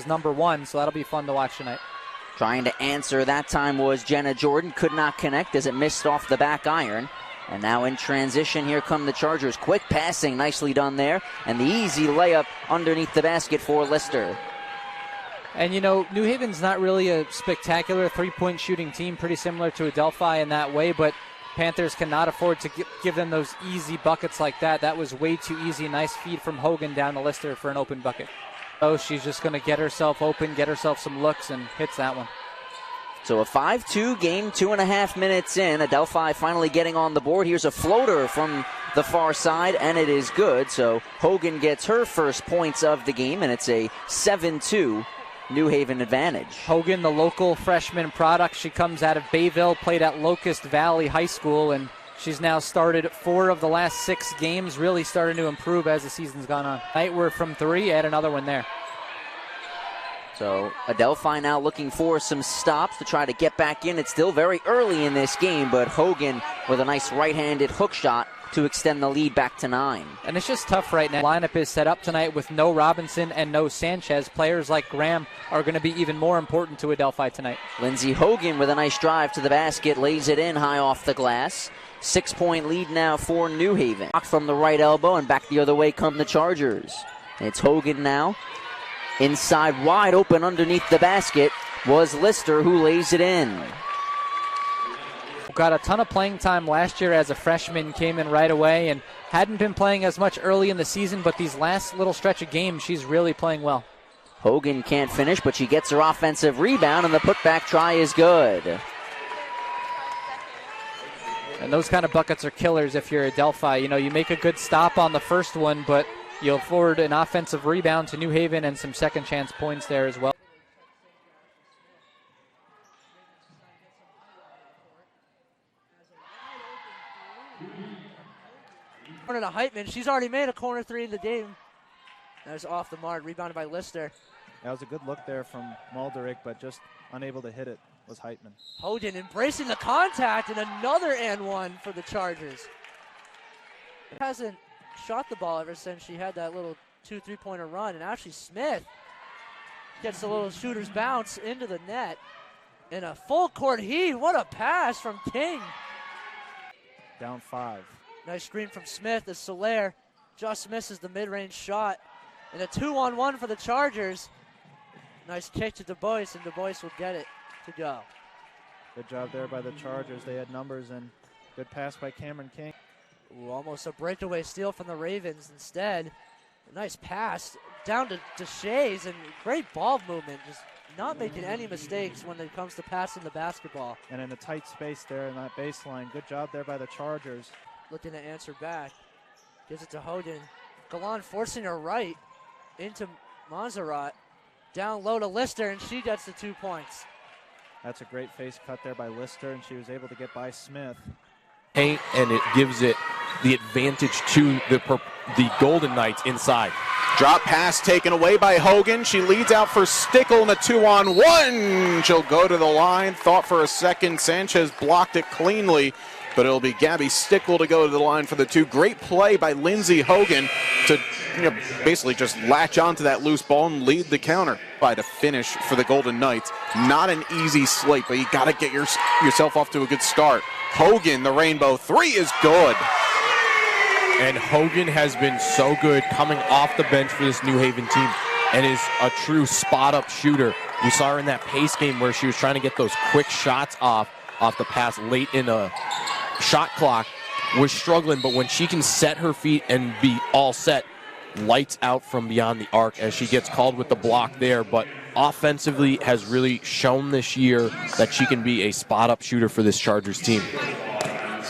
#1, so that'll be fun to watch tonight. Trying to answer that time was Jenna Jordan. Could not connect as it missed off the back iron. And now in transition, here come the Chargers. Quick passing, nicely done there. And the easy layup underneath the basket for Lister. And, you know, New Haven's not really a spectacular three-point shooting team, pretty similar to Adelphi in that way, but Panthers cannot afford to give them those easy buckets like that. That was way too easy. Nice feed from Hogan down to Lister for an open bucket. So she's just going to get herself open, get herself some looks, and hits that one. So a 5-2 game, 2.5 minutes in. Adelphi finally getting on the board. Here's a floater from the far side, and it is good. So Hogan gets her first points of the game, and it's a 7-2 New Haven advantage. Hogan, the local freshman product. She comes out of Bayville, played at Locust Valley High School, and she's now started 4 of the last 6 games, really starting to improve as the season's gone on. Tonight we're from 3, add another one there. So Adelphi now looking for some stops to try to get back in. It's still very early in this game, but Hogan with a nice right-handed hook shot to extend the lead back to 9. And it's just tough right now. The lineup is set up tonight with no Robinson and no Sanchez. Players like Graham are going to be even more important to Adelphi tonight. Lindsey Hogan with a nice drive to the basket, lays it in high off the glass. 6-point lead now for New Haven. From the right elbow, and back the other way come the Chargers. It's Hogan now. Inside wide open underneath the basket was Lister, who lays it in. Got a ton of playing time last year as a freshman, came in right away and hadn't been playing as much early in the season, but these last little stretch of games, she's really playing well. Hogan can't finish, but she gets her offensive rebound, and the putback try is good. And those kind of buckets are killers if you're Adelphi. You know, you make a good stop on the first one, but you'll afford an offensive rebound to New Haven and some second chance points there as well. Corner to Heitman. She's already made a corner 3 in the game. That was off the mark, rebounded by Lister. That was a good look there from Mulderick, but just unable to hit it was Heitman. Hogan embracing the contact, and another and one for the Chargers. Hasn't shot the ball ever since she had that little 2 3-pointer run, and Ashley Smith gets the little shooter's bounce into the net. In a full court heave, what a pass from King. Down 5. Nice screen from Smith as Soler just misses the mid-range shot. And a 2-on-1 for the Chargers. Nice kick to Du Bois, and Du Bois will get it to go. Good job there by the Chargers. They had numbers, and good pass by Cameron King. Ooh, almost a breakaway steal from the Ravens instead. A nice pass down to Shays, and great ball movement. Just not making any mistakes when it comes to passing the basketball. And in a tight space there in that baseline. Good job there by the Chargers. Looking to answer back. Gives it to Hogan. Galan forcing her right into Monserrat. Down low to Lister, and she gets the 2 points. That's a great face cut there by Lister, and she was able to get by Smith. Paint, and it gives it the advantage to the Golden Knights inside. Drop pass taken away by Hogan. She leads out for Stickle in a 2-on-1. She'll go to the line. Thought for a second. Sanchez blocked it cleanly, but it'll be Gabby Stickle to go to the line for the 2. Great play by Lindsey Hogan to basically just latch onto that loose ball and lead the counter by the finish for the Golden Knights. Not an easy slate, but you got to get yourself off to a good start. Hogan, the rainbow 3 is good. And Hogan has been so good coming off the bench for this New Haven team and is a true spot-up shooter. We saw her in that pace game where she was trying to get those quick shots off the pass late in a shot clock, was struggling, but when she can set her feet and be all set, lights out from beyond the arc as she gets called with the block there, but offensively has really shown this year that she can be a spot-up shooter for this Chargers team.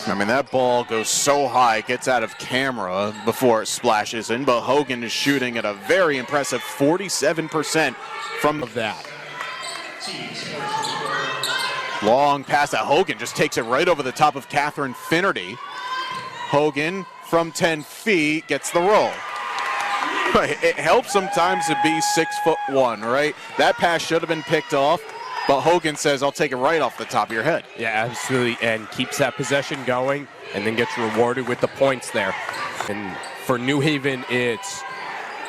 I mean, that ball goes so high, gets out of camera before it splashes in, but Hogan is shooting at a very impressive 47% from that. Long pass that Hogan just takes it right over the top of Catherine Finnerty. Hogan from 10 feet gets the roll. It helps sometimes to be 6'1", right? That pass should have been picked off, but Hogan says, I'll take it right off the top of your head. Yeah, absolutely, and keeps that possession going and then gets rewarded with the points there. And for New Haven, it's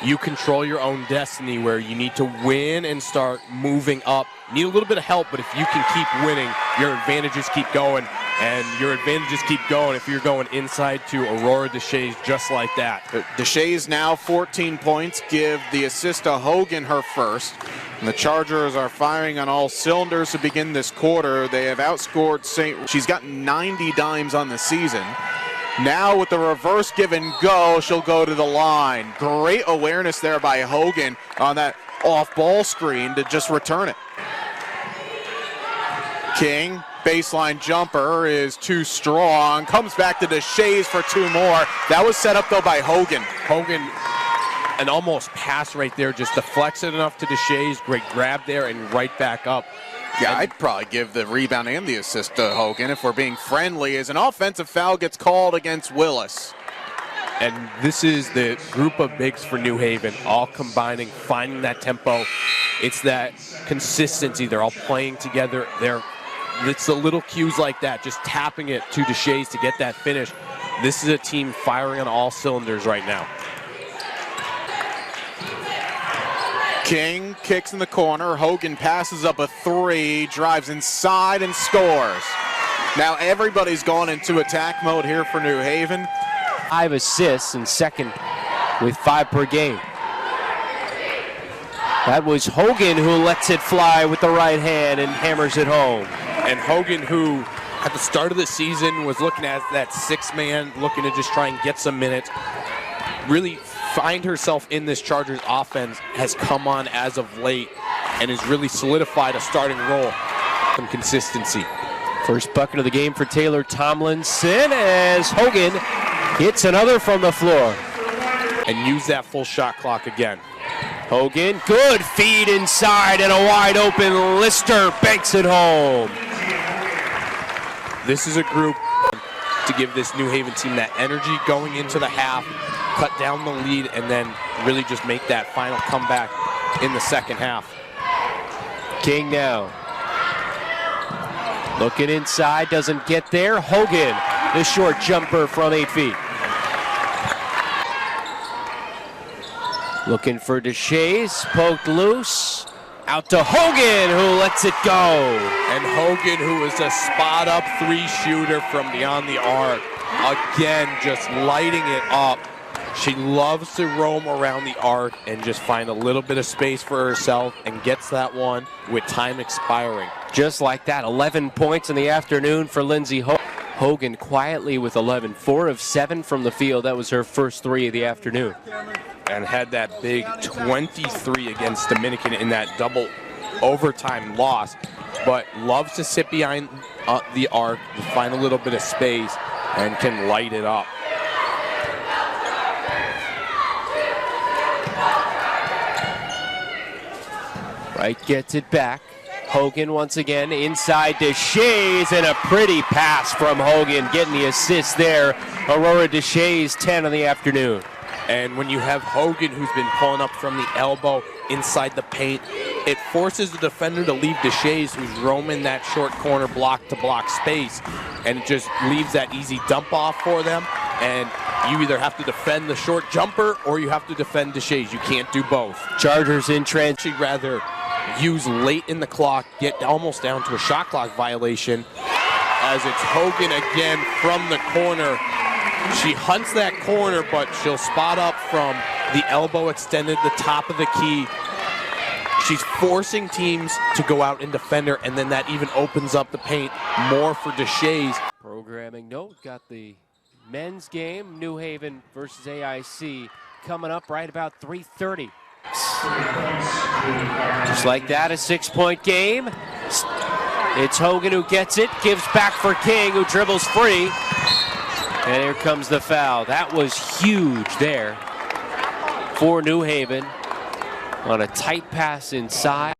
you control your own destiny where you need to win and start moving up. You need a little bit of help, but if you can keep winning, your advantages keep going, and your advantages keep going if you're going inside to Aurora Deshays just like that. Deshays now 14 points, give the assist to Hogan, her first. And the Chargers are firing on all cylinders to begin this quarter. They have outscored St. She's got 90 dimes on the season. Now with the reverse give and go, she'll go to the line. Great awareness there by Hogan on that off-ball screen to just return it. King, baseline jumper is too strong. Comes back to Deshays for two more. That was set up though by Hogan. Hogan, an almost pass right there, just deflects it enough to Deshays. Great grab there and right back up. Yeah, I'd probably give the rebound and the assist to Hogan if we're being friendly, as an offensive foul gets called against Willis. And this is the group of bigs for New Haven, all combining, finding that tempo. It's that consistency. They're all playing together. It's the little cues like that, just tapping it to Deshays to get that finish. This is a team firing on all cylinders right now. King kicks in the corner. Hogan passes up a three, drives inside and scores. Now everybody's gone into attack mode here for New Haven. 5 assists and second with 5 per game. That was Hogan who lets it fly with the right hand and hammers it home. And Hogan, who at the start of the season was looking at that six-man, looking to just try and get some minutes, really find herself in this Chargers offense, has come on as of late and has really solidified a starting role. Some consistency. First bucket of the game for Taylor Tomlinson as Hogan hits another from the floor. And use that full shot clock again. Hogan, good feed inside and a wide open Lister banks it home. This is a group to give this New Haven team that energy going into the half, cut down the lead, and then really just make that final comeback in the second half. King now. Looking inside, doesn't get there. Hogan, the short jumper from 8 feet. Looking for Deshays, poked loose. Out to Hogan, who lets it go. And Hogan, who is a spot-up three shooter from beyond the arc. Again, just lighting it up. She loves to roam around the arc and just find a little bit of space for herself and gets that one with time expiring. Just like that, 11 points in the afternoon for Lindsay Hogan quietly with 11, 4 of 7 from the field. That was her first 3 of the afternoon. And had that big 23 against Dominican in that double overtime loss, but loves to sit behind the arc to find a little bit of space and can light it up. Wright gets it back. Hogan once again inside Deshays, and a pretty pass from Hogan getting the assist there. Aurora Deshays, 10 on the afternoon. And when you have Hogan, who's been pulling up from the elbow inside the paint, it forces the defender to leave Deshays, who's roaming that short corner block-to-block space, and it just leaves that easy dump off for them. And you either have to defend the short jumper or you have to defend Deshays. You can't do both. Chargers in transition. She'd rather use late in the clock, get almost down to a shot clock violation, as it's Hogan again from the corner. She hunts that corner, but she'll spot up from the elbow extended, the top of the key. She's forcing teams to go out and defend her, and then that even opens up the paint more for Deshays. Programming note, got the men's game, New Haven versus AIC, coming up right about 3:30. Just like that, a 6-point game. It's Hogan who gets it, gives back for King, who dribbles free. And here comes the foul. That was huge there for New Haven on a tight pass inside.